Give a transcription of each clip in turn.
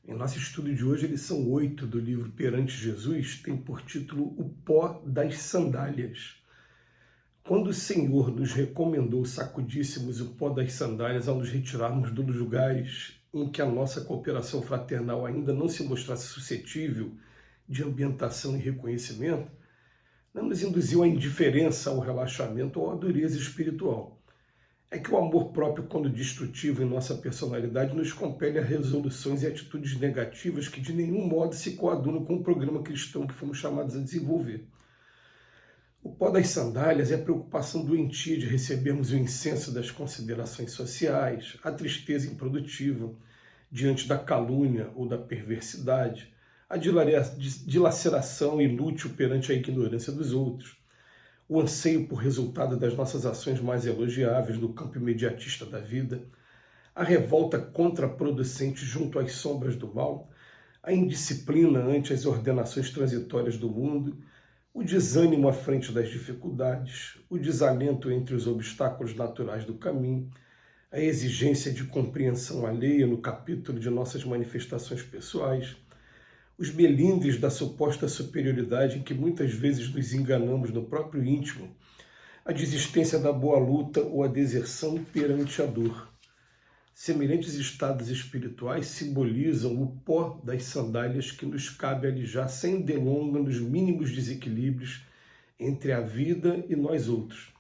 Em nosso estudo de hoje, eles são 8 do livro Perante Jesus, tem por título O Pó das Sandálias. Quando o Senhor nos recomendou sacudíssemos o pó das sandálias ao nos retirarmos dos lugares em que a nossa cooperação fraternal ainda não se mostrasse suscetível de ambientação e reconhecimento, não nos induziu à indiferença, ao relaxamento ou à dureza espiritual. É que o amor próprio, quando destrutivo em nossa personalidade, nos compele a resoluções e atitudes negativas que de nenhum modo se coadunam com o programa cristão que fomos chamados a desenvolver. O pó das sandálias é a preocupação doentia de recebermos o incenso das considerações sociais, a tristeza improdutiva diante da calúnia ou da perversidade, a dilaceração inútil perante a ignorância dos outros, o anseio por resultado das nossas ações mais elogiáveis no campo imediatista da vida, a revolta contraproducente junto às sombras do mal, a indisciplina ante as ordenações transitórias do mundo, o desânimo à frente das dificuldades, o desalento entre os obstáculos naturais do caminho, a exigência de compreensão alheia no capítulo de nossas manifestações pessoais, os melindres da suposta superioridade em que muitas vezes nos enganamos no próprio íntimo, a desistência da boa luta ou a deserção perante a dor. Semelhantes estados espirituais simbolizam o pó das sandálias que nos cabe alijar sem delonga nos mínimos desequilíbrios entre a vida e nós outros.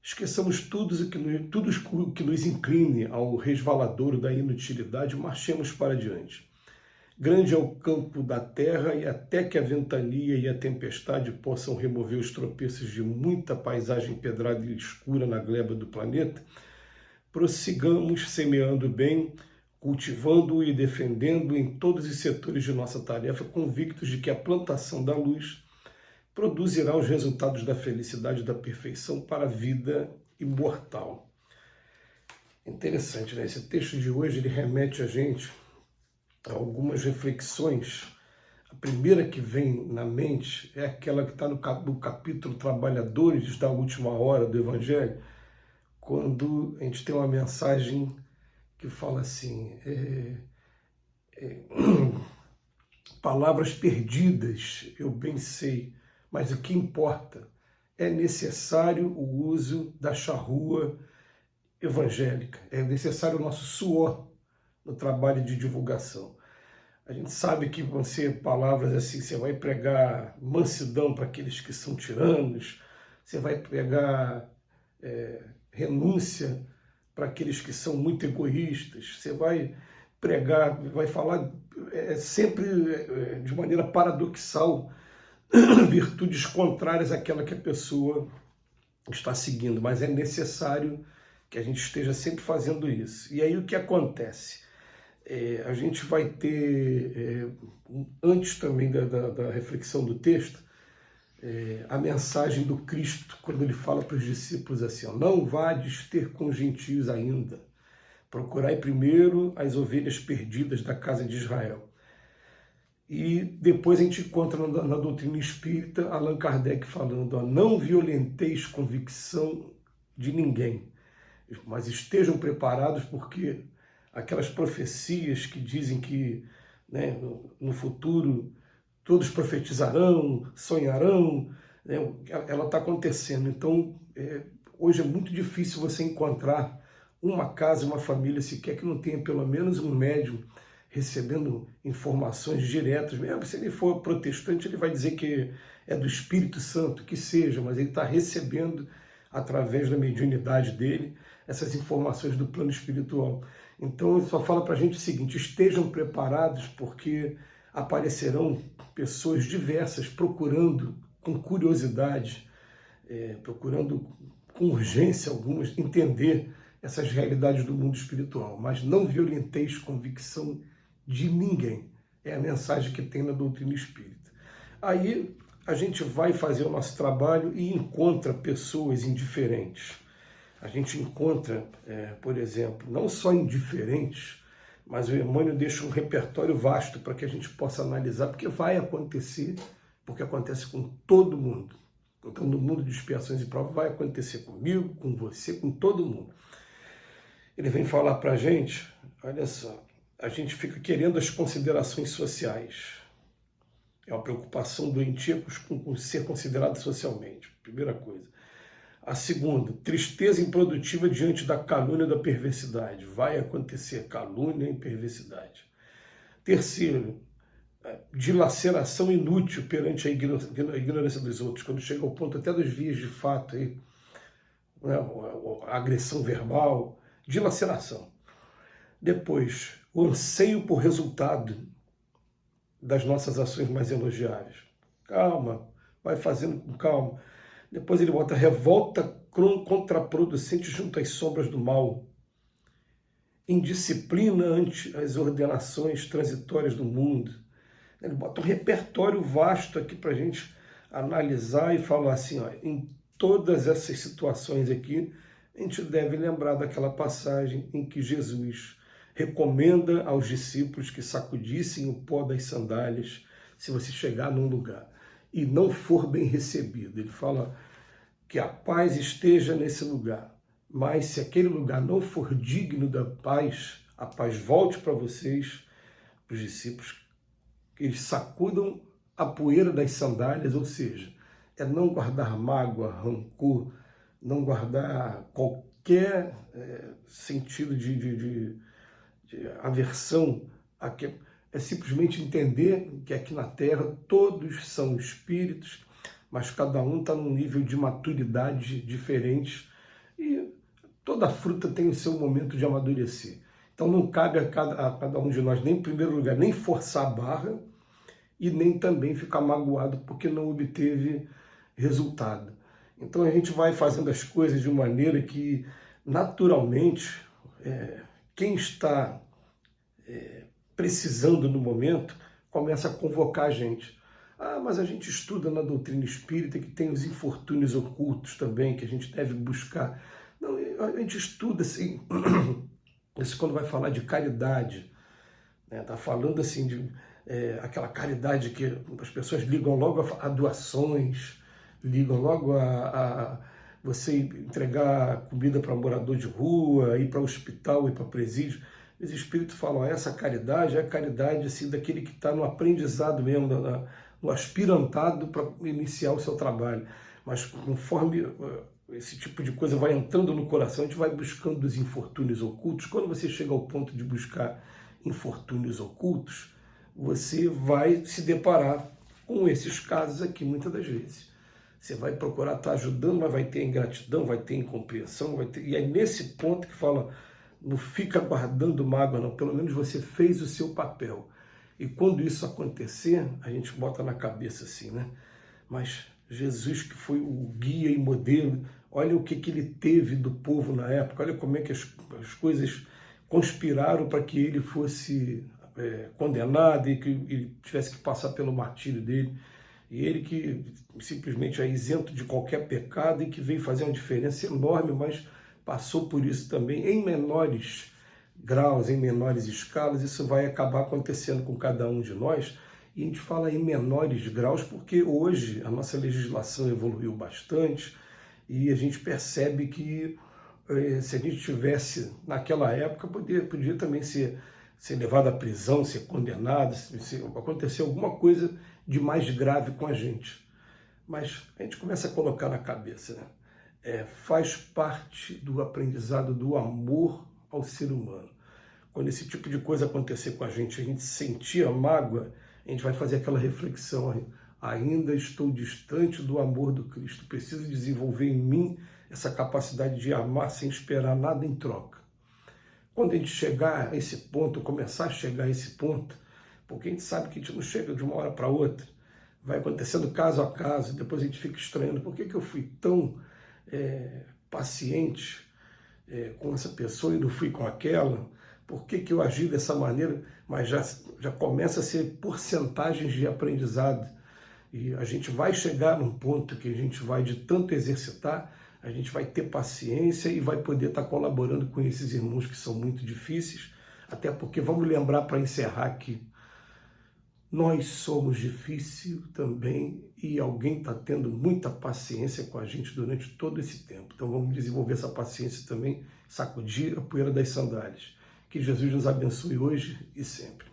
Esqueçamos tudo o que nos incline ao resvaladouro da inutilidade e marchemos para diante. Grande é o campo da terra e até que a ventania e a tempestade possam remover os tropeços de muita paisagem pedrada e escura na gleba do planeta, prossigamos semeando bem, cultivando-o e defendendo em todos os setores de nossa tarefa, convictos de que a plantação da luz produzirá os resultados da felicidade e da perfeição para a vida imortal. Interessante, né? Esse texto de hoje ele remete a gente a algumas reflexões. A primeira que vem na mente é aquela que está no capítulo Trabalhadores da Última Hora do Evangelho, quando a gente tem uma mensagem que fala assim, palavras perdidas, eu bem sei, mas o que importa é necessário o uso da charrua evangélica, é necessário o nosso suor no trabalho de divulgação. A gente sabe que vão ser palavras assim, você vai pregar mansidão para aqueles que são tiranos, você vai pregar renúncia para aqueles que são muito egoístas, você vai pregar, vai falar sempre de maneira paradoxal, virtudes contrárias àquela que a pessoa está seguindo, mas é necessário que a gente esteja sempre fazendo isso. E aí o que acontece? A gente vai ter, antes também da reflexão do texto, a mensagem do Cristo, quando ele fala para os discípulos assim, ó, não vades ter com gentios ainda, procurai primeiro as ovelhas perdidas da casa de Israel. E depois a gente encontra na doutrina espírita Allan Kardec falando, ó, não violenteis convicção de ninguém, mas estejam preparados porque aquelas profecias que dizem que, né, no futuro todos profetizarão, sonharão, né, ela está acontecendo. Então, hoje é muito difícil você encontrar uma casa, uma família sequer que não tenha pelo menos um médium recebendo informações diretas. Mesmo se ele for protestante, ele vai dizer que é do Espírito Santo, que seja, mas ele está recebendo, através da mediunidade dele, essas informações do plano espiritual. Então, ele só fala para a gente o seguinte, estejam preparados porque aparecerão pessoas diversas procurando com curiosidade, procurando com urgência algumas entender essas realidades do mundo espiritual, mas não violenteis convicção de ninguém. É a mensagem que tem na doutrina espírita. Aí a gente vai fazer o nosso trabalho e encontra pessoas indiferentes. A gente encontra, por exemplo, não só indiferentes, mas o Emmanuel deixa um repertório vasto para que a gente possa analisar, porque vai acontecer, porque acontece com todo mundo. Então, no mundo de expiações e provas, vai acontecer comigo, com você, com todo mundo. Ele vem falar para a gente, olha só, a gente fica querendo as considerações sociais. É uma preocupação doentia com ser considerado socialmente, primeira coisa. A segunda, tristeza improdutiva diante da calúnia e da perversidade. Vai acontecer calúnia e perversidade. Terceiro, dilaceração inútil perante a ignorância dos outros, quando chega ao ponto até dos vias de fato, aí, né, a agressão verbal, dilaceração. Depois, o anseio por resultado das nossas ações mais elogiáveis. Calma, vai fazendo com calma. Depois ele bota revolta contraproducente junto às sombras do mal. Indisciplina ante as ordenações transitórias do mundo. Ele bota um repertório vasto aqui para a gente analisar e falar assim, ó, em todas essas situações aqui, a gente deve lembrar daquela passagem em que Jesus recomenda aos discípulos que sacudissem o pó das sandálias se você chegar num lugar e não for bem recebido. Ele fala que a paz esteja nesse lugar, mas se aquele lugar não for digno da paz, a paz volte para vocês, para os discípulos, que eles sacudam a poeira das sandálias, ou seja, é não guardar mágoa, rancor, não guardar qualquer sentido de aversão, é simplesmente entender que aqui na Terra todos são espíritos, mas cada um está num nível de maturidade diferente e toda fruta tem o seu momento de amadurecer. Então não cabe a cada um de nós, nem em primeiro lugar, nem forçar a barra e nem também ficar magoado porque não obteve resultado. Então a gente vai fazendo as coisas de maneira que, naturalmente, quem está precisando no momento começa a convocar a gente. Ah, mas a gente estuda na doutrina espírita que tem os infortúnios ocultos também, que a gente deve buscar. Não, a gente estuda assim, isso quando vai falar de caridade, né? Tá falando assim de aquela caridade que as pessoas ligam logo a doações, ligam logo a você entregar comida para morador de rua, ir para o hospital, ir para presídio. Os espíritos falam, essa caridade é a caridade assim, daquele que está no aprendizado mesmo, no aspirantado para iniciar o seu trabalho. Mas conforme esse tipo de coisa vai entrando no coração, a gente vai buscando os infortúnios ocultos. Quando você chega ao ponto de buscar infortúnios ocultos, você vai se deparar com esses casos aqui, muitas das vezes. Você vai procurar estar ajudando, mas vai ter ingratidão, vai ter incompreensão, e é nesse ponto que fala, não fica guardando mágoa, não. Pelo menos você fez o seu papel. E quando isso acontecer, a gente bota na cabeça assim, né? Mas Jesus, que foi o guia e modelo, olha o que ele teve do povo na época, olha como é que as coisas conspiraram para que ele fosse condenado e que ele tivesse que passar pelo martírio dele. E ele que simplesmente é isento de qualquer pecado e que veio fazer uma diferença enorme, mas passou por isso também em menores graus, em menores escalas. Isso vai acabar acontecendo com cada um de nós. E a gente fala em menores graus porque hoje a nossa legislação evoluiu bastante e a gente percebe que se a gente tivesse naquela época, podia também ser levado à prisão, ser condenado, se acontecer alguma coisa de mais grave com a gente. Mas a gente começa a colocar na cabeça, né? Faz parte do aprendizado do amor ao ser humano. Quando esse tipo de coisa acontecer com a gente sentir a mágoa, a gente vai fazer aquela reflexão, ainda estou distante do amor do Cristo, preciso desenvolver em mim essa capacidade de amar sem esperar nada em troca. Quando a gente chegar a esse ponto, começar a chegar a esse ponto, porque a gente sabe que a gente não chega de uma hora para outra, vai acontecendo caso a caso, depois a gente fica estranhando, por que eu fui tão paciente com essa pessoa e não fui com aquela? Por que eu agi dessa maneira? Mas já começa a ser porcentagens de aprendizado. E a gente vai chegar num ponto que a gente vai, de tanto exercitar, a gente vai ter paciência e vai poder estar colaborando com esses irmãos que são muito difíceis, até porque, vamos lembrar para encerrar aqui, nós somos difíceis também e alguém está tendo muita paciência com a gente durante todo esse tempo. Então vamos desenvolver essa paciência também, sacudir a poeira das sandálias. Que Jesus nos abençoe hoje e sempre.